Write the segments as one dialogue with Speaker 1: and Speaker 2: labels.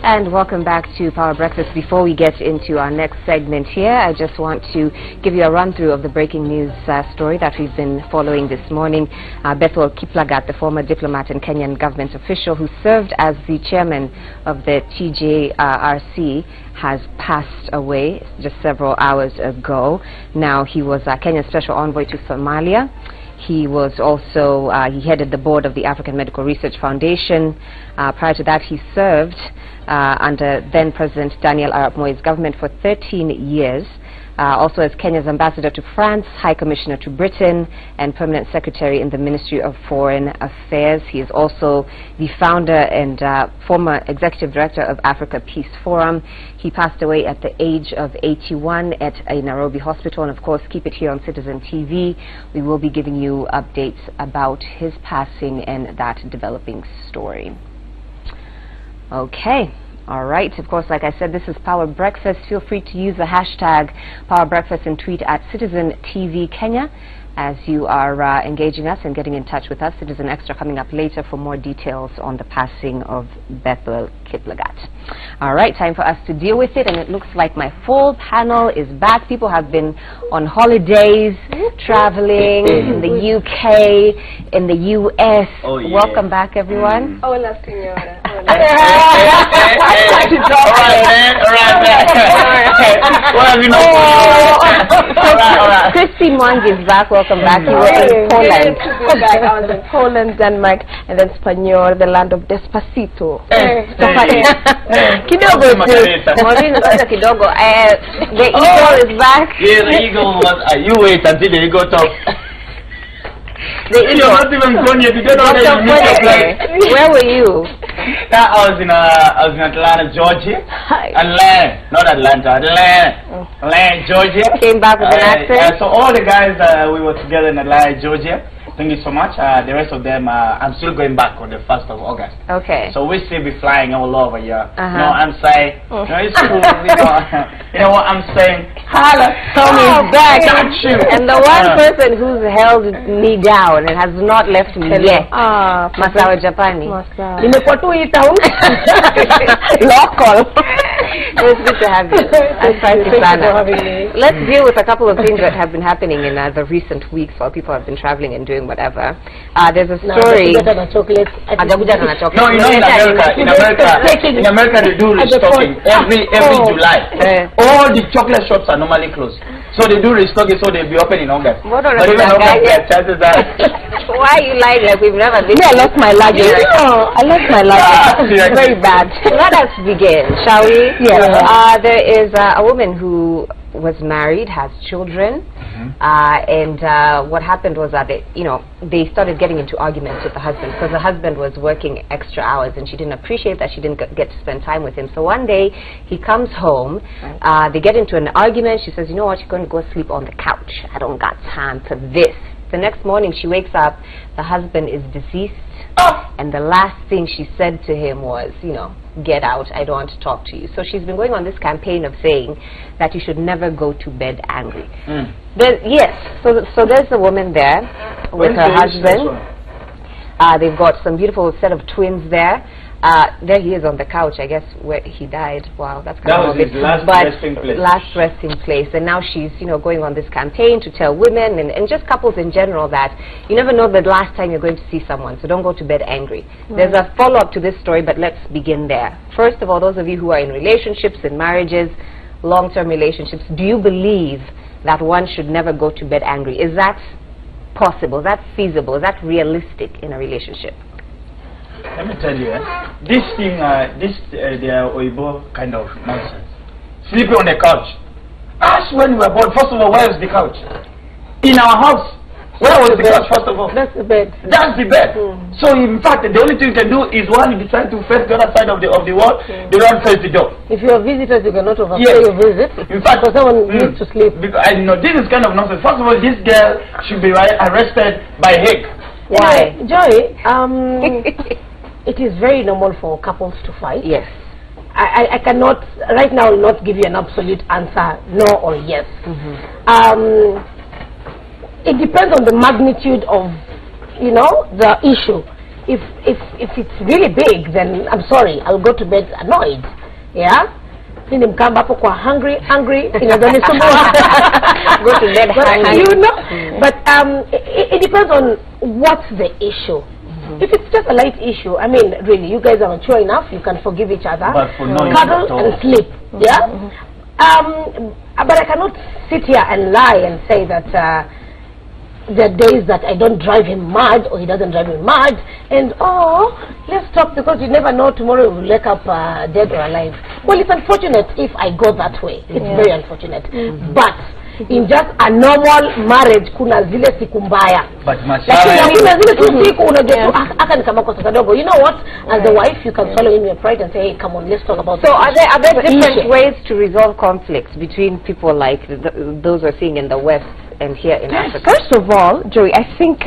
Speaker 1: And welcome back to Power Breakfast. Before we get into our next segment here, I just want to give you a run-through of the breaking news story that we've been following this morning. Bethel Kiplagat, the former diplomat and Kenyan government official who served as the chairman of the TJRC, has passed away just several hours ago. Now, he was Kenya's special envoy to Somalia. He was also, he headed the board of the African Medical Research Foundation. Prior to that, he served under then-President Daniel Arap Moi's government for 13 years. Also as Kenya's ambassador to France, High Commissioner to Britain, and Permanent Secretary in the Ministry of Foreign Affairs. He is also the founder and former Executive Director of Africa Peace Forum. He passed away at the age of 81 at a Nairobi hospital. And of course, keep it here on Citizen TV. We will be giving you updates about his passing and that developing story. Okay. All right. Of course, like I said, this is Power Breakfast. Feel free to use the hashtag Power Breakfast and tweet at Citizen TV Kenya as you are engaging us and getting in touch with us. Citizen Extra coming up later for more details on the passing of Bethel Kiplagat. All right, time for us to deal with it, and it looks like my full panel is back. People have been on holidays, traveling in the UK, in the US. Oh, yeah. Welcome back, everyone.
Speaker 2: Hola, señora.
Speaker 1: Christy Mwangi is back. Welcome back. You were in Poland.
Speaker 2: I was in Poland, Denmark, and then Spain, the land of Despacito.
Speaker 1: Kidogo tu. Maureen, kidogo. The eagle is back.
Speaker 3: Yeah, the eagle was. You wait until the eagle talk.
Speaker 1: The eagle.
Speaker 3: You're not even going yet. You don't know where you missed your place.
Speaker 1: Where were you?
Speaker 3: I was in Atlanta, Georgia. Atlanta, not Atlanta. Atlanta, Georgia.
Speaker 1: Came back with an accent.
Speaker 3: So all the guys, we were together in Atlanta, Georgia. Thank you so much. The rest of them, I'm still going back on the 1st of August.
Speaker 1: Okay.
Speaker 3: So we still be flying all over here. You know what I'm saying? No, it's cool. You know what I'm saying? Holla.
Speaker 1: Tommy's back. And the one person who's held me down and has not left me yet. Masawa Japani. Local. It's good to have you.
Speaker 2: Thank you for having me.
Speaker 1: Let's deal with a couple of things that have been happening in the recent weeks while people have been traveling and doing whatever. There's a story.
Speaker 3: No, you know, in America they do restocking every July. All the chocolate shops are normally closed, so they do restocking, so they'll be open in August. But even August, chances are.
Speaker 1: Why are you lying like we've never been?
Speaker 2: I lost my luggage. No, I lost my luggage. Very bad.
Speaker 1: Let us begin, shall we?
Speaker 2: Yeah.
Speaker 1: There is a woman who was married, has children, and what happened was that they started getting into arguments with the husband because the husband was working extra hours and she didn't appreciate that she didn't get to spend time with him. So one day he comes home, they get into an argument. She says, you know what, you're going to go sleep on the couch. I don't got time for this. The next morning she wakes up, the husband is deceased, and the last thing she said to him was, get out, I don't want to talk to you. So she's been going on this campaign of saying that you should never go to bed angry. So there's a woman there with her husband. They've got some beautiful set of twins there. There he is on the couch, I guess, where he died. Wow, that's kind of
Speaker 3: his last resting place.
Speaker 1: Last resting place. And now she's, going on this campaign to tell women and just couples in general that you never know the last time you're going to see someone, so don't go to bed angry. There's a follow-up to this story, but let's begin there. First of all, those of you who are in relationships and marriages, long-term relationships, do you believe that one should never go to bed angry? Is that possible? Is that feasible? Is that realistic in a relationship?
Speaker 3: Let me tell you, this thing, they are Oibo kind of nonsense. Sleeping on the couch. Ask when we were born. First of all, where is the couch? In our house. Where was the couch, first of all?
Speaker 2: That's the bed.
Speaker 3: That's the bed. So, in fact, the only thing you can do is one, you decide to face the other side of the wall, the one face the door.
Speaker 2: If you are visitors, you cannot overstay your visit.
Speaker 3: In fact,
Speaker 2: because someone needs to sleep.
Speaker 3: Because, this is kind of nonsense. First of all, this girl should be arrested by Hague.
Speaker 1: Why?
Speaker 2: Joy, it is very normal for couples to fight.
Speaker 1: Yes.
Speaker 2: I cannot, right now, not give you an absolute answer, no or yes. It depends on the magnitude of, the issue. if it's really big, then I'm sorry, I'll go to bed annoyed. Yeah. Come up hungry, you know, don't go to bed hungry. You know, but it depends on what's the issue. If it's just a light issue, I mean, really, you guys are mature enough, you can forgive each other,
Speaker 3: but for
Speaker 2: cuddle and sleep. Yeah. But I cannot sit here and lie and say that there are days that I don't drive him mad or he doesn't drive me mad, and let's talk, because you never know tomorrow we'll wake up dead or alive. Well, it's unfortunate if I go that way. It's very unfortunate. But in just a normal marriage, kuna zile siku mbaya.
Speaker 3: But
Speaker 2: you know what? As the wife, you can swallow in your pride and say, hey, come on, let's talk about.
Speaker 1: So are there different ways to resolve conflicts between people like those we're seeing in the West and here in Africa?
Speaker 4: First of all, Joey, I think,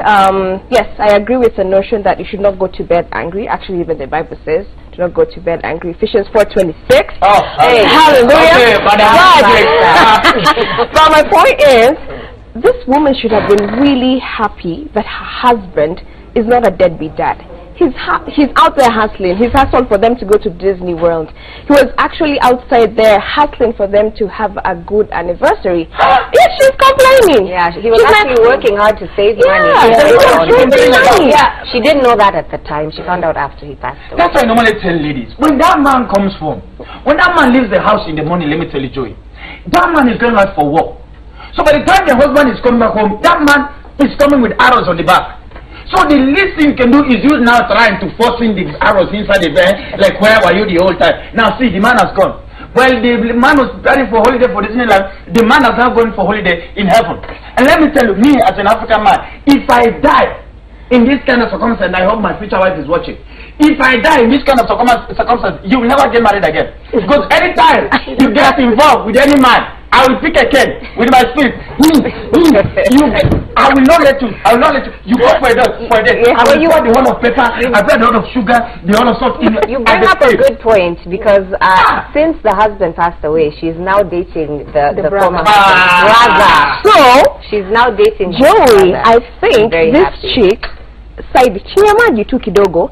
Speaker 4: yes, I agree with the notion that you should not go to bed angry. Actually, even the Bible says, do not go to bed angry. Ephesians 4:26.
Speaker 3: Oh,
Speaker 4: hey, hallelujah. But my point is, this woman should have been really happy that her husband is not a deadbeat dad. He's out there hustling. He's hustled for them to go to Disney World. He was actually outside there hustling for them to have a good anniversary. Yes, she's complaining.
Speaker 1: Yeah, he was actually working hard to save money. She didn't know that at the time. She found out after he passed away.
Speaker 3: That's why I normally tell ladies, when that man comes home, when that man leaves the house in the morning, let me tell you, Joey, that man is going out for work. So by the time the husband is coming back home, that man is coming with arrows on the back. So the least thing you can do is you now trying to force in the arrows inside the bed, like where were you the whole time? Now see, the man has gone. Well, the man was preparing for holiday for Disneyland. The man has now gone for holiday in heaven. And let me tell you, me as an African man, if I die in this kind of circumstance, I hope my future wife is watching. If I die in this kind of circumstance, you will never get married again. Because anytime you get involved with any man, I will pick a cane with my spirit. I will not let you. I will not let you. You go for a day. I will pour the whole of pepper. I put a lot of sugar, the whole of salt.
Speaker 1: You bring up a good point, because since the husband passed away, she's now dating the former brother.
Speaker 4: So
Speaker 1: she's now dating
Speaker 4: Joey. I think this chick side kidogo,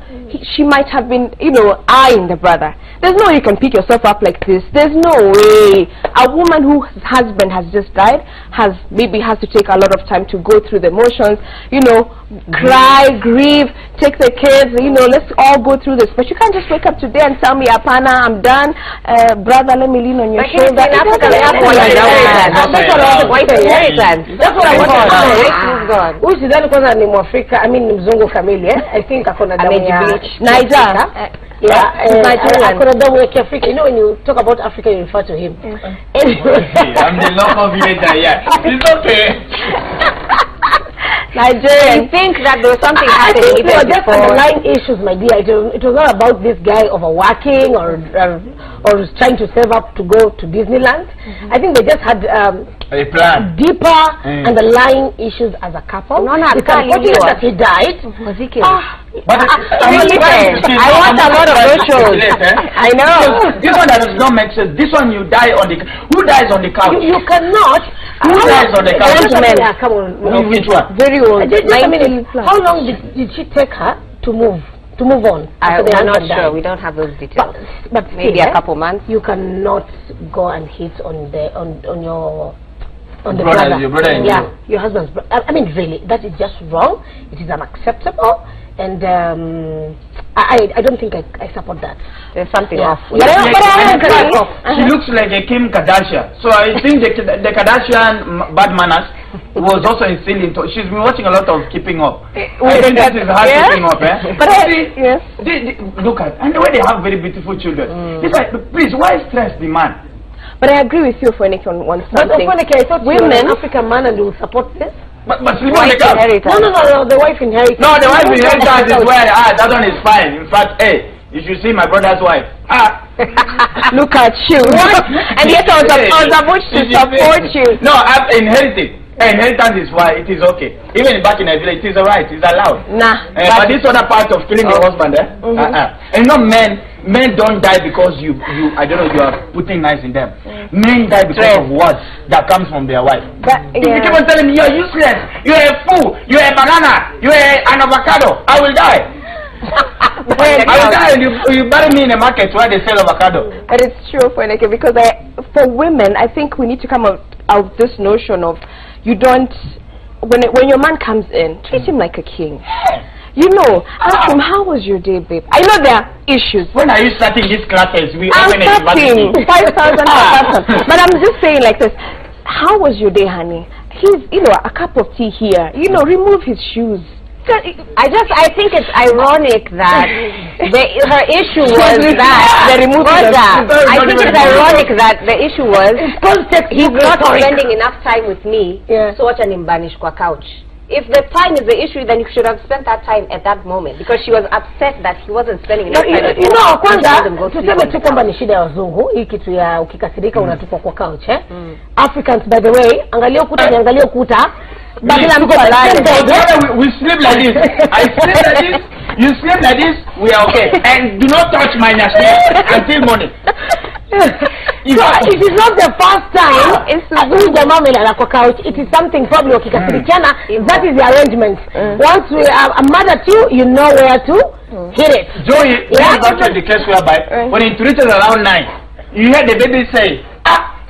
Speaker 4: she might have been, you know, eyeing the brother. There's no way you can pick yourself up like this. There's no way. A woman whose husband has just died maybe has to take a lot of time to go through the emotions, you know, cry, grieve, take the kids, you know, let's all go through this. But you can't just wake up today and tell me, Apana, I'm done, brother, let me lean on your shoulder.
Speaker 1: That's what I
Speaker 2: want. I mean, mzungu kamili, I think akona damu ya
Speaker 4: Niger.
Speaker 2: Akona damu ya Kiafrika. You know, when you talk about Africa, you refer to him.
Speaker 3: Anyway, I'm the local villager. Yeah, it's okay.
Speaker 1: Nigeria. You think that there was something happening even
Speaker 2: just
Speaker 1: before?
Speaker 2: Underlying issues, my dear. It was not about this guy overworking or trying to save up to go to Disneyland. I think they just had
Speaker 3: a plan.
Speaker 2: Deeper underlying issues as a couple. It's unfortunate that he died.
Speaker 1: Was he killed?
Speaker 3: But
Speaker 1: I want a lot of those shows. I know.
Speaker 3: This one does not make sense. This one, you die on the. Who dies on the couch?
Speaker 2: You cannot.
Speaker 3: Who dies on the couch?
Speaker 2: Come on.
Speaker 3: Which one?
Speaker 2: Very old. How long did she take her to move on?
Speaker 1: I'm not sure. We don't have those details.
Speaker 2: But
Speaker 1: maybe a couple months.
Speaker 2: You cannot go and hit on your. On the
Speaker 3: brother. Your brother and
Speaker 2: your husband's brother. I mean, really, that is just wrong. It is unacceptable, and I don't think I support that.
Speaker 1: There's something off.
Speaker 3: She looks like a Kim Kardashian, so I think the Kardashian bad manners was also instilled into. She's been watching a lot of Keeping Up. I think that is her Keeping Up, eh? But look at, and the way they have very beautiful children. It's like, please, why stress the man?
Speaker 4: But I agree with you, Foneke, on one something.
Speaker 2: But Foneke, I thought women, an African man, and you support this.
Speaker 3: But wife
Speaker 2: inheritance. No, the wife inheritance.
Speaker 3: No, the wife inheritance is where that one is fine. In fact, hey, you should see my brother's wife.
Speaker 4: Look at you. What? And yet I was about to support you.
Speaker 3: No, I've inherited. Inheritance is why it is okay. Even back in Nigeria, it is alright. It's allowed.
Speaker 4: Nah.
Speaker 3: But this other part of killing the husband, and not men don't die because you I don't know, you are putting knives in them. Men die because of words that comes from their wife. If you keep on telling me you're useless, you're a fool, you're a banana, you're an avocado, I will die. You bury me in a market where they sell avocado.
Speaker 4: But it's true, Foneke, because for women, I think we need to come out of this notion of you don't, when your man comes in, treat him like a king. You know, ask him, how was your day, babe? I know there are issues.
Speaker 3: When are you starting these classes? We
Speaker 4: I'm
Speaker 3: open
Speaker 4: starting 5,000 per person. But I'm just saying like this, how was your day, honey? He's, you know, a cup of tea here. You know, remove his shoes.
Speaker 1: I think it's ironic that her issue was that I think it's ironic that the issue was he's not spending enough time with me, so what an imbanish kwa couch. If the time is the issue, then you should have spent that time at that moment, because she was upset that he wasn't spending enough time with her.
Speaker 2: You know, kwanza tuseme tu kwamba ni shida ya wazungu, hii kitu ya ukikasirika unatupwa kwa couch, Africans, by the way, angalia ukuta ni angalia ukuta.
Speaker 3: We sleep like this. I sleep like this. You sleep like this. We are okay. And do not touch my national until morning.
Speaker 2: So it is not the first time it is something probably wakikasirikiana. That is the arrangement. Once we are mad at you, you know where to hit it.
Speaker 3: Joey, got to the case whereby when it reaches around 9, you hear the baby say,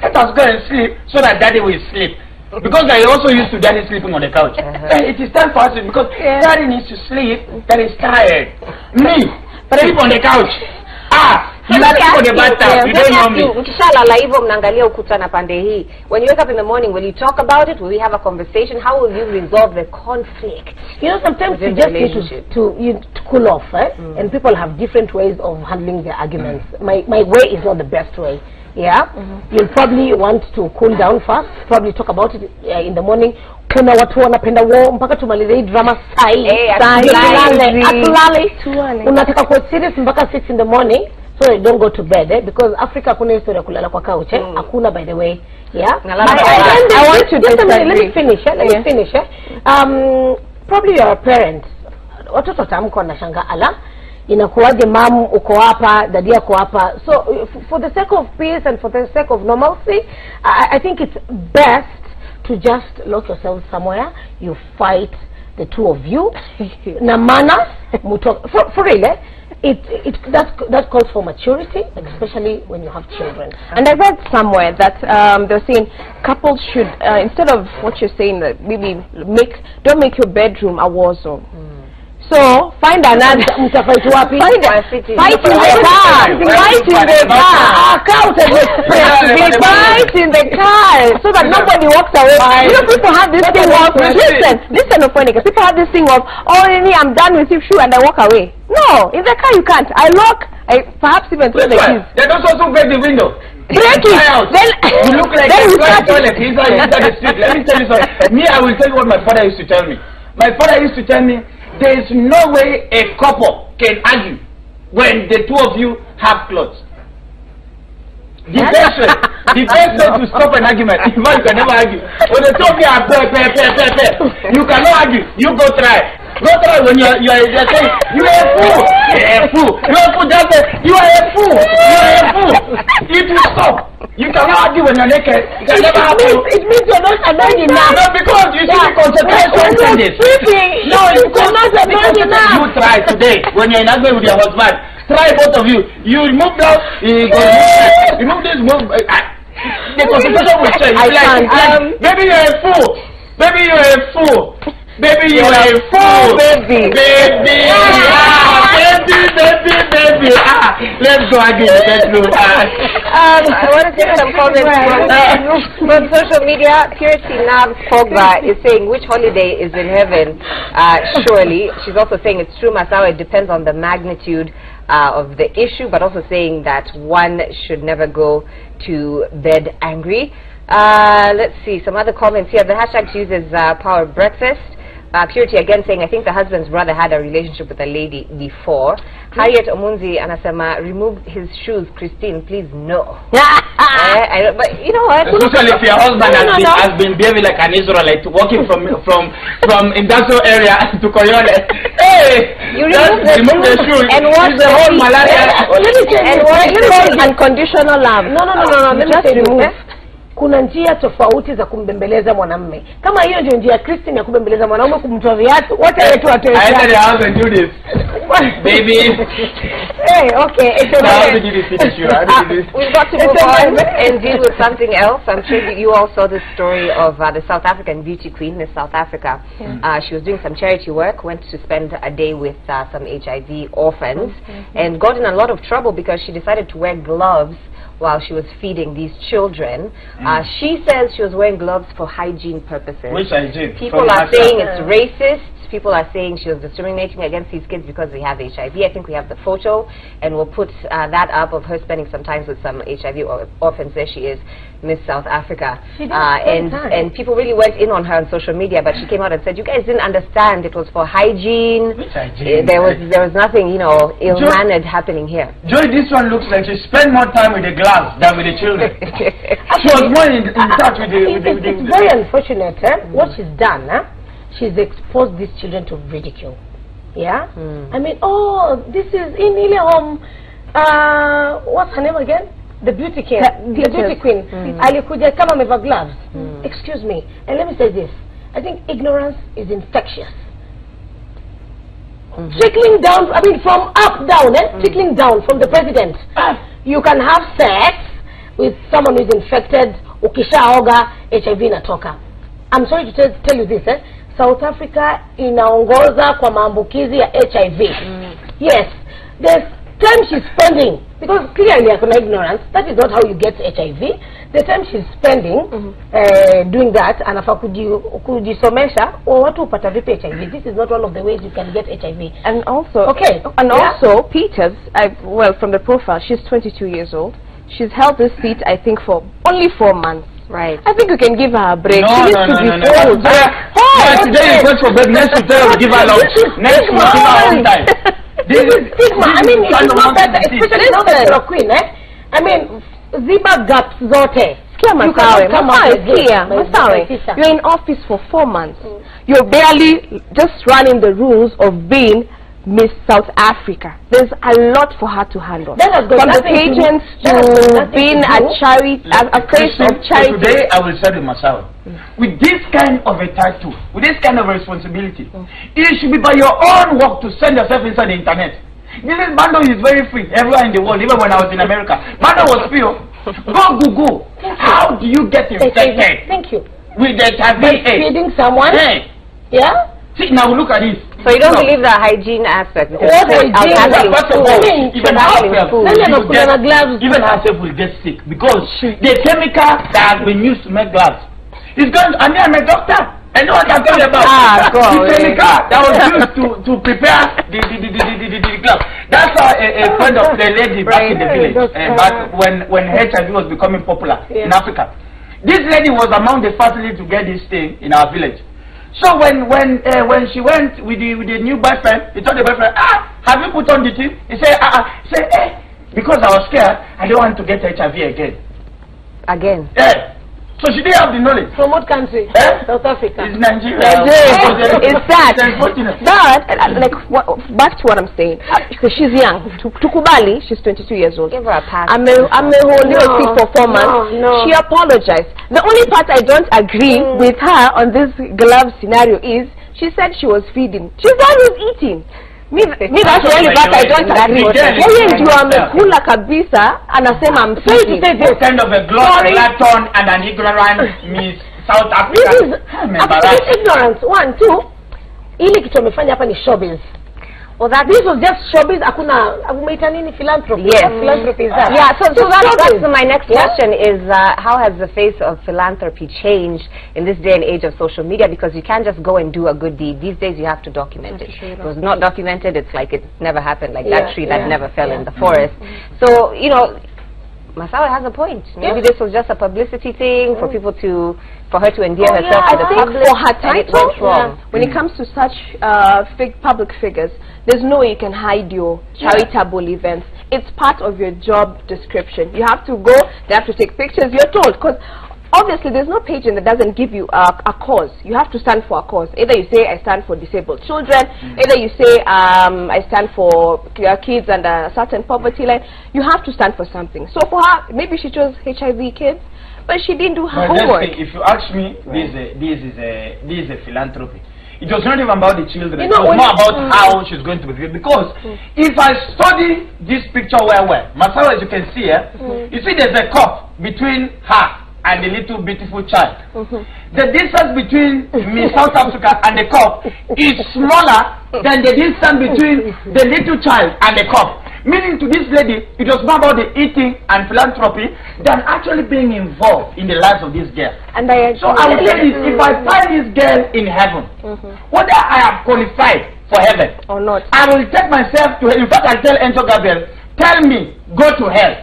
Speaker 3: let us go and sleep so that daddy will sleep. Because I also used to daddy sleeping on the couch. It is time for us because daddy needs to sleep. Daddy is tired. Me, sleep on the couch. You sleep on the bathtub. You don't know me.
Speaker 1: When you wake up in the morning, will you talk about it? Will we have a conversation? How will you resolve the conflict?
Speaker 2: You know, sometimes you just need to cool off, and people have different ways of handling their arguments. My way is not the best way. You'll probably want to cool down first, probably talk about it in the morning. Kuna watu wanapenda wao mpaka tumalize hii drama unataka kuwa serious mpaka 6 in the morning, so they don't go to bed, because Africa kuna historia kulala kwa couch, hakuna, by the way. I want to let me finish. Probably you're a parent, watoto watamko wanashanga ala inakuwaje mom uko hapa, dadi yako hapa. So for the sake of peace and for the sake of normalcy, I think it's best to just lock yourself somewhere, you fight, the two of you. Na manners, for real, that calls for maturity, especially when you have children.
Speaker 4: And I read somewhere that they're saying couples should, instead of what you're saying, that maybe don't make your bedroom a war zone. So find another. Fight in the car. Fight in the car so that nobody walks away. You know, people have this thing of listen, Ophonica. People have this thing of, I'm done with you, shoe, and I walk away. No, in the car you can't. I lock. Perhaps even through the keys.
Speaker 3: They don't also break the window.
Speaker 4: Break it. Then
Speaker 3: you look like a toilet inside the street. Let me tell you something. Me, I will tell you what my father used to tell me. My father used to tell me, there is no way a couple can argue when the two of you have clothes. The best way to stop an argument, you can never argue. When the two of you are you cannot argue. You go try. Go try when you are saying, you are a fool. You are a fool. You are a fool. Just say, you are a fool. You are a fool. It will stop. You cannot argue when you're naked. You can never argue.
Speaker 2: It means you're not annoying enough.
Speaker 3: No, because you see the concentration changes. No, it's not annoying enough. You try today when you're in argument with your husband. Try both of you. You remove that. Remove this. The concentration will change. Baby, you're a fool. Baby, you're a fool. Baby, you are a fool. Baby. Baby. Baby. Let's go again. Let's go.
Speaker 1: I want to take some comments from social media. Purity Nav Pogba is saying, which holiday is in heaven? Surely. She's also saying it's true, Masawa, it depends on the magnitude of the issue, but also saying that one should never go to bed angry. Let's see some other comments here. The hashtag to use is Power Breakfast. Purity again saying, I think the husband's brother had a relationship with a lady before. Harriet Omunzi Anasema, remove his shoes, Christine, please no. But you know what?
Speaker 3: Especially if your husband has been behaving like an Israelite, walking from industrial area to Koyole. Hey!
Speaker 1: You remove the shoes and what
Speaker 3: the whole malaria.
Speaker 1: And what is unconditional love?
Speaker 2: No. Let me say remove. kuna njia tofauti za kumbembeleza mwanamume. Kama hiyo ndio njia Christine ya kumbembeleza mwanamume, kumtoa viatu, wote wetu watoe.
Speaker 3: I enter the house and do this. Baby.
Speaker 2: Hey, okay.
Speaker 1: We've got to move on and deal with something else. I'm sure you all saw the story of the South African beauty queen in South Africa. She was doing some charity work, went to spend a day with some HIV orphans, and got in a lot of trouble because she decided to wear gloves while she was feeding these children. She says she was wearing gloves for hygiene purposes.
Speaker 3: Which hygiene?
Speaker 1: People are saying it's racist. People are saying she was discriminating against these kids because they have HIV. I think we have the photo, and we'll put that up of her spending some time with some HIV orphans. There she is, Miss South Africa. And people really went in on her on social media, but she came out and said, you guys didn't understand. It was for hygiene.
Speaker 3: Which hygiene?
Speaker 1: There was nothing, you know, ill-mannered happening here.
Speaker 3: Joy, this one looks like she spent more time with the gloves than with the children. She was more in touch with the...
Speaker 2: It's very unfortunate, what she's done, she's exposed these children to ridicule. Yeah? I mean, oh, this is in ile what's her name again? The beauty queen. The beauty queen. Alikuja kama ameva gloves. Excuse me. And let me say this. I think ignorance is infectious. Trickling down, I mean from up down, trickling down from the president. You can have sex with someone who is infected, ukishaoga, HIV inatoka. I'm sorry to tell you this, South Africa inaongoza kwa maambukizi ya HIV. Yes, the time she's spending, because clearly akuna ignorance, that is not how you get HIV. The time she's spending doing that, anafaa kujisomesha watu upata vipi HIV. This is not one of the ways you can get HIV.
Speaker 4: And also, also Peters, well, from the profile, she's 22 years old. She's held this seat, I think, for only 4 months.
Speaker 1: Right.
Speaker 4: I think we can give her a break.
Speaker 3: No,
Speaker 4: she needs to be told.
Speaker 3: Today is going for break. Next week we give her lunch. Next week we give her own time.
Speaker 2: This is stigma. I mean, it's not that, especially now that you're a queen, I mean, ziba gaps zote.
Speaker 4: You're in office for 4 months. You're barely just running the rules of being Miss South Africa. There's a lot for her to handle. From the pageants to being a charity, a place of charity.
Speaker 3: Today I will say to myself, with this kind of a title, with this kind of a responsibility, it should be by your own work to send yourself inside the internet. This bundle is very free everywhere in the world, even when I was in America. Bundle was free. Go Google. How do you get infected?
Speaker 2: Thank you.
Speaker 3: With HIV.
Speaker 2: By feeding someone?
Speaker 3: Yeah? See, now look at this.
Speaker 1: So you don't believe the hygiene aspect?
Speaker 3: Even herself will get sick because the chemical that has been used to make gloves is going. I mean, I'm a doctor. I know what I'm talking about. The chemical that was used to prepare the gloves. That's a friend of the lady back in the village, back when HIV was becoming popular in Africa. This lady was among the first ladies to get this thing in our village. So when she went with the new boyfriend, he told the boyfriend, have you put on the thing? He said, because I was scared, I don't want to get HIV again.
Speaker 1: Again?
Speaker 3: Yeah. So she didn't have the knowledge.
Speaker 2: From what country? South Africa.
Speaker 3: It's Nigeria.
Speaker 4: It's that. But, like, back to what I'm saying, because she's young. Tukubali, she's 22 years old.
Speaker 1: Give her a pass.
Speaker 4: I'm holding her sick for 4 months. She apologized. The only part I don't agree with her on this glove scenario is, she said she was feeding. She's always eating. Me that's the only part I don't agree. Yeye ndio amekula kabisa, anasema I'm feeding.
Speaker 3: This kind of a glutton and an ignorant Miss South Africa.
Speaker 2: This is ignorance. 1, 2. Ile kitu amefanya hapa ni showbiz. Well, this was just showbiz. Akuna umeita nini philanthropy?
Speaker 1: Yes.
Speaker 2: Philanthropy is that.
Speaker 1: Yeah. So that's my next question is how has the face of philanthropy changed in this day and age of social media? Because you can't just go and do a good deed. These days you have to document it. If it was not documented, it's like it never happened. Like that tree that never fell in the forest. So you know, Masawa has a point. Maybe this was just a publicity thing for people to, for her to endear herself to the public.
Speaker 4: For her title, when it comes to such public figures, there's no way you can hide your charitable events. It's part of your job description. You have to go, they have to take pictures, you're told. Because obviously there's no page that doesn't give you a cause. You have to stand for a cause. Either you say, I stand for disabled children. Either you say, I stand for kids under a certain poverty line. You have to stand for something. So for her, maybe she chose HIV kids. But she didn't do her
Speaker 3: But
Speaker 4: homework.
Speaker 3: if you ask me, this is a philanthropy. It was not even about the children.
Speaker 2: You
Speaker 3: It
Speaker 2: know,
Speaker 3: was more about how she's going to be. Because if I study this picture well, Masao, as you can see here, you see there's a cup between her and the little beautiful child. The distance between me, South Africa, and the cup is smaller than the distance between the little child and the cup. Meaning to this lady, it was more about the eating and philanthropy than actually being involved in the lives of this girl.
Speaker 4: And
Speaker 3: So I will say this, if I find this girl in heaven, whether I have qualified for heaven
Speaker 4: or not,
Speaker 3: I will take myself to hell. In fact, I'll tell Angel Gabriel, tell me, go to hell.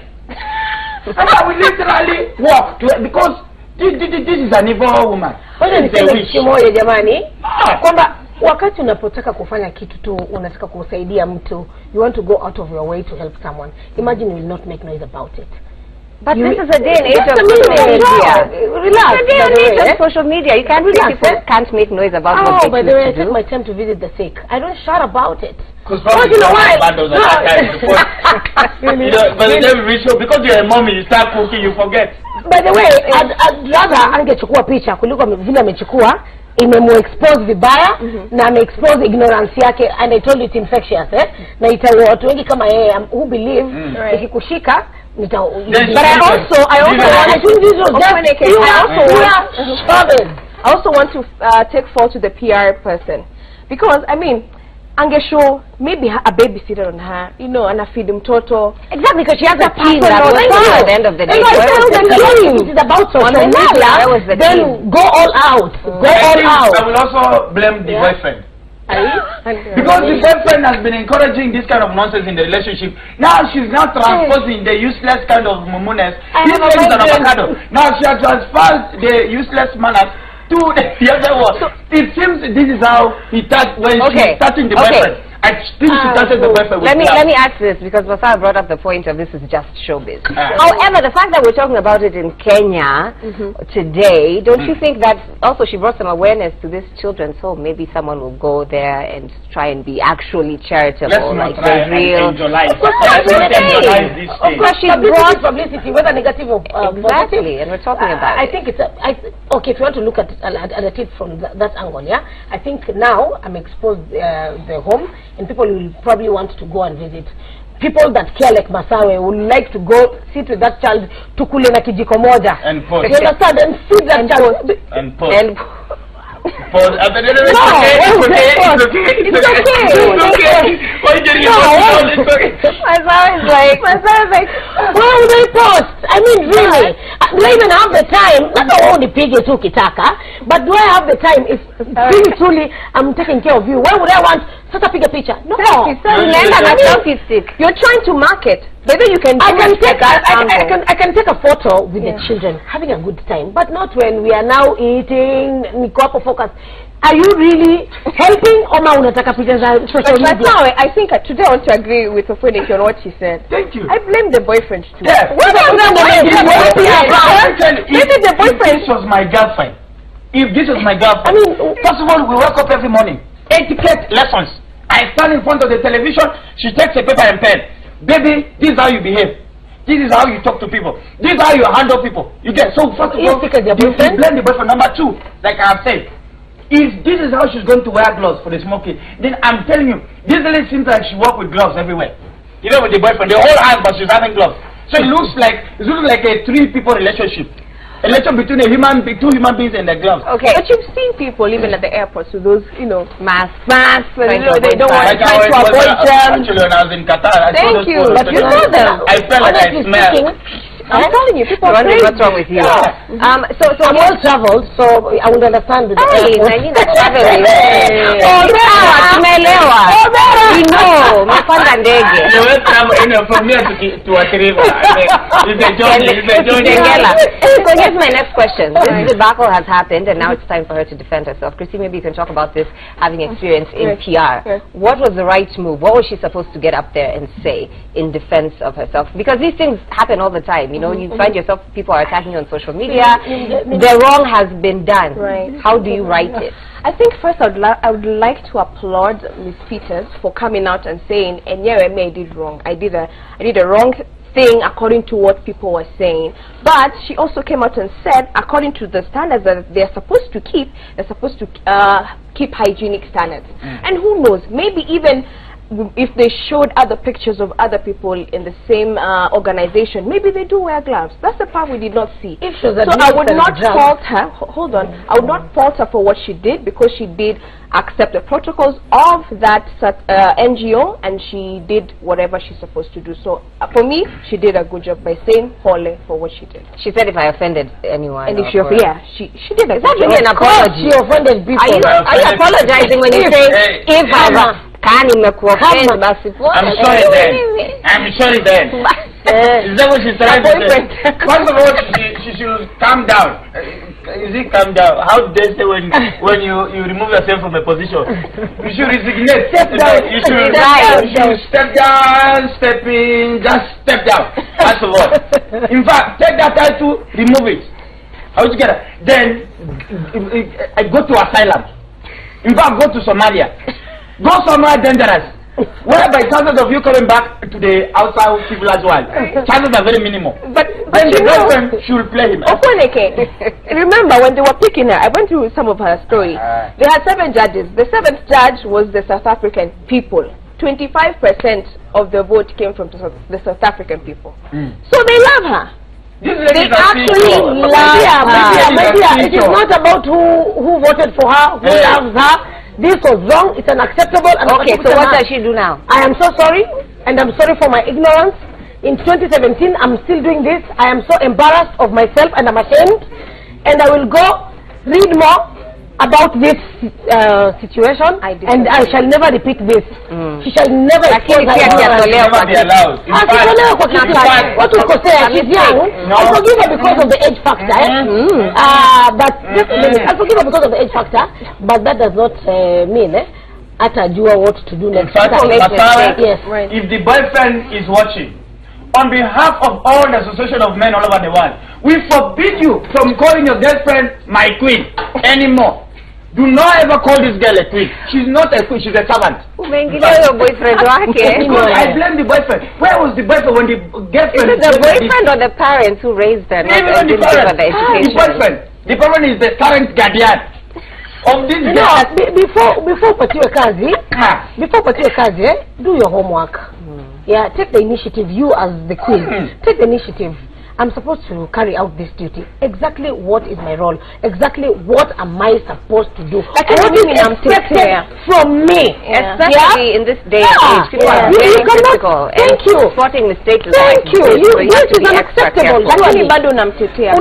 Speaker 3: And I will literally walk to hell because this is an evil woman.
Speaker 2: Kwamba wakati unapotaka kufanya kitu tu, unataka kusaidia mtu, you want to go out of your way to help someone, imagine you will not make noise about it.
Speaker 1: But this is a day and age of social media.
Speaker 2: Relax.
Speaker 1: It's a day and age of social media. You can't say people can't make noise about what they
Speaker 2: by the way, I
Speaker 1: choose to
Speaker 2: take
Speaker 1: do.
Speaker 2: my time to visit the sick. I don't shout about it.
Speaker 3: Because probably you know why? But then because you're a mommy, you start cooking, you forget.
Speaker 2: By the way, I'd rather angechukua picha kuliko vile amechukua imemu-expose vibaya na ame-expose ignorance yake, and I told you it's infectious, na itaua watu wengi kama yeye who believe ikikushika
Speaker 4: But I also want to take fault to the PR person, because I mean, angeshow maybe a babysitter on her, you know, and a feed mtoto.
Speaker 1: Exactly, because she has a team that was at the end of the day.
Speaker 2: It is about social media. Then go all out. Go all out.
Speaker 3: I will also blame the boyfriend. Because the boyfriend has been encouraging this kind of nonsense in the relationship. Now she's now transposing the useless kind of mummuness. This lady is an avocado. Now she has transferred the useless manners to the other one. So it seems this is how he starts when she's starting the boyfriend. I think she started the boyfriend with
Speaker 1: let me ask this, because Masao brought up the point of this is just showbiz. However, the fact that we're talking about it in Kenya today, don't you think that also she brought some awareness to this children's home? Maybe someone will go there and try and be actually charitable, like the real.
Speaker 2: Of course, she brought publicity, whether negative or positive.
Speaker 1: And we're talking about
Speaker 2: I think it's okay if you want to look at it from that angle. Yeah, I think now I'm exposed the home. And people will probably want to go and visit. People that care like Masawe would like to go sit with that child tukule na kijiko moja.
Speaker 3: And post.
Speaker 2: You understand? And feed that child.
Speaker 3: And post.
Speaker 2: And
Speaker 3: post. It's okay.
Speaker 1: Masawe is like,
Speaker 2: why would I post? I mean, really, do I even have the time? Not the only pig tu kitaka, but do I have the time? If really truly I'm taking care of you, why would I want such a big picture? No.
Speaker 4: You're trying to market. Maybe you can.
Speaker 2: I can take a photo with the children having a good time, but not when we are now eating. Niko focus. Are you really helping or unataka picha za social media?
Speaker 4: But now I think today I want to agree with Ofweneke on what she said.
Speaker 3: Thank you.
Speaker 4: I blame the boyfriend too.
Speaker 3: Yes.
Speaker 4: Maybe the boyfriend.
Speaker 3: If this was my girlfriend. If this was my girlfriend. I mean, first of all, we wake up every morning. Etiquette lessons. I stand in front of the television. She takes a paper and pen. Baby, this is how you behave. This is how you talk to people. This is how you handle people. You get so first of all, you blame the boyfriend. Number two, like I have said, if this is how she's going to wear gloves for the smoking, then I'm telling you, this lady seems like she walks with gloves everywhere. You know, with the boyfriend, the whole house, but she's having gloves. So it looks like a three-people relationship. A relationship between two human beings and their gloves.
Speaker 4: Okay, but you've seen people even at the airports with those, you know, masks, and you know, they don't want to avoid them.
Speaker 3: Actually, when I was in Qatar,
Speaker 4: thank you, but you know them.
Speaker 3: I felt like I smelled.
Speaker 4: I'm telling you, people are crazy.
Speaker 1: What's wrong with you?
Speaker 2: So I'm well traveled, so I would understand with the
Speaker 1: I need a traveling.
Speaker 3: From here to Atriva. It's a journey.
Speaker 1: So here's my next question. This debacle has happened, and now it's time for her to defend herself. Chrissy, maybe you can talk about this, having experience in PR. What was the right move? What was she supposed to get up there and say in defense of herself? Because these things happen all the time. You know, you find yourself, people are attacking you on social media. The wrong has been done.
Speaker 4: Right.
Speaker 1: How do you right it?
Speaker 4: I think first I would like to applaud Miss Peters for coming out and saying, "And yeah, I did wrong. I did a wrong thing according to what people were saying. But she also came out and said, according to the standards that they're supposed to keep, they're supposed to keep hygienic standards. And who knows, maybe even if they showed other pictures of other people in the same organization, maybe they do wear gloves. That's the part we did not see. So I would not fault her. Hold on. I would not fault her for what she did, because she did accept the protocols of that NGO, and she did whatever she's supposed to do. So for me, she did a good job by saying Hole for what she did.
Speaker 1: She said if I offended anyone.
Speaker 4: And if she did a good job.
Speaker 1: Is that really an apology?
Speaker 2: She offended people.
Speaker 1: Are you apologizing when you say if I I'm sorry
Speaker 3: then. Is that what she's trying to say? First of all, she should calm down. Is it calm down? How do they say when you remove yourself from a position? You should resignate.
Speaker 2: Step down.
Speaker 3: You should step down, step in, just step down. First of all. In fact, take that title, remove it. How would you get it? Then I go to asylum. In fact, go to Somalia. Go somewhere dangerous, whereby chances of you coming back to the outside civilized world, chances are very minimal. But then the girlfriend should play him.
Speaker 4: Remember when they were picking her, I went through some of her story. They had 7 judges. The 7th judge was the South African people. 25% of the vote came from the South African people. So they love her. They actually love her.
Speaker 2: It is not about who voted for her, who loves her. This was wrong. It's unacceptable.
Speaker 1: Okay, so what does she do now?
Speaker 2: I am so sorry, and I'm sorry for my ignorance. In 2017, I'm still doing this. I am so embarrassed of myself, and I'm ashamed. And I will go read more about this situation, and I shall never repeat this. She shall never expose her.
Speaker 3: Never be allowed.
Speaker 2: She's young. I forgive her because of the age factor. But I forgive her because of the age factor, but that does not mean Atajua what to do next.
Speaker 3: If the boyfriend is watching, on behalf of all the association of men all over the world, we forbid you from calling your girlfriend my queen anymore. Do not ever call this girl a queen. She's not a queen, she's a servant.
Speaker 1: Your boyfriend,
Speaker 3: I blame the boyfriend. Where was the boyfriend when the girlfriend?
Speaker 1: Is it the boyfriend or the parents who raised her?
Speaker 3: Even the parents. The boyfriend. The parent is the current guardian of this girl.
Speaker 2: Before Patiwe Kazi, do your homework. Yeah, take the initiative. You as the queen, take the initiative. I'm supposed to carry out this duty. Exactly what is my role? Exactly what am I supposed to do?
Speaker 4: Like what is expected
Speaker 2: from me?
Speaker 1: Especially in this day and age, people are very critical and spotting mistakes.
Speaker 2: Thank you. This is unacceptable.
Speaker 4: Lakini bado namtetea.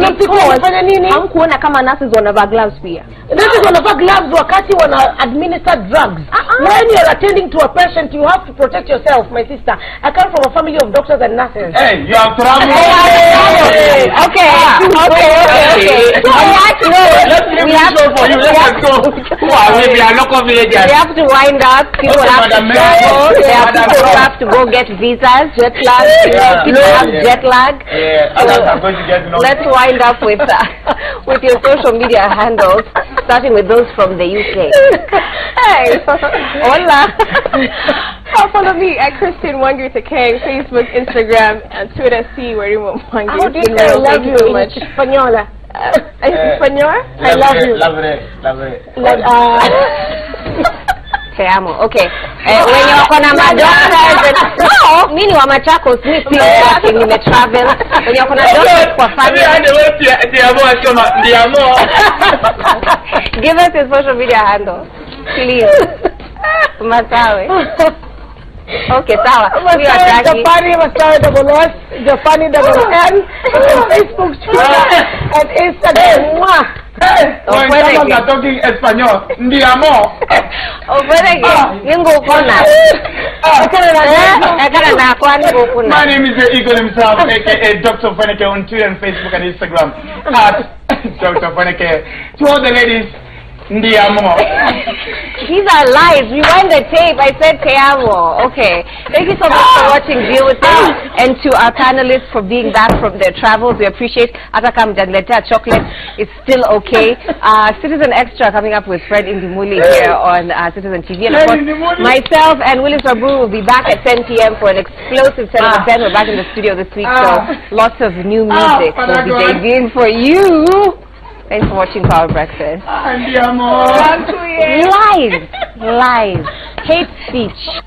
Speaker 4: Hamkuona kama nurses wanavaa gloves pia.
Speaker 2: Nurses wanavaa gloves wakati wana administer drugs. When you are attending to a patient, you have to protect yourself, my sister. I come from a family of doctors and nurses.
Speaker 3: Hey, you have trouble.
Speaker 1: Okay. So we have to go. We are local villagers. We have to wind up. People have to travel. People have to go get visas. Jet lag. People have jet lag. Let's wind up with your social media handles, starting with those from the UK.
Speaker 4: Hey, hola. Follow me at Christine Wangui K, Facebook, Instagram, and Twitter. See where you want Wangui.
Speaker 2: I love you so much. Española.
Speaker 4: Español?
Speaker 2: I love you.
Speaker 1: Te amo. Okay. Wenye wako na madoctors. No, mimi wa Machakos, mimi pia nimetravel. Wenye wako na doctors kwa family. Give us his social media handle, please. Matawe. Okay, sawa.
Speaker 2: Japani, Japani on Facebook, Twitter, and Instagram.
Speaker 3: When someone are talking Espanol, ndiamo. My name is the Eagle himself, aka Dr. Feneke on Twitter and Facebook and Instagram. Dr. Feneke. To all the ladies, Ndiamo.
Speaker 1: These are lies. Rewind the tape. I said te amo. Okay. Thank you so much for watching Deal With It, and to our panelists for being back from their travels. We appreciate Atakam Jangleta chocolate. It's still okay. Citizen Extra coming up with Fred Indimuli here on Citizen TV. And of course, myself and Willis Abu will be back at 10 p.m. for an explosive 10 over 10. We're back in the studio this week, so lots of new music will be debuting for you. Thanks for watching Power Breakfast.
Speaker 3: Andiamo.
Speaker 1: Lies. Hate speech.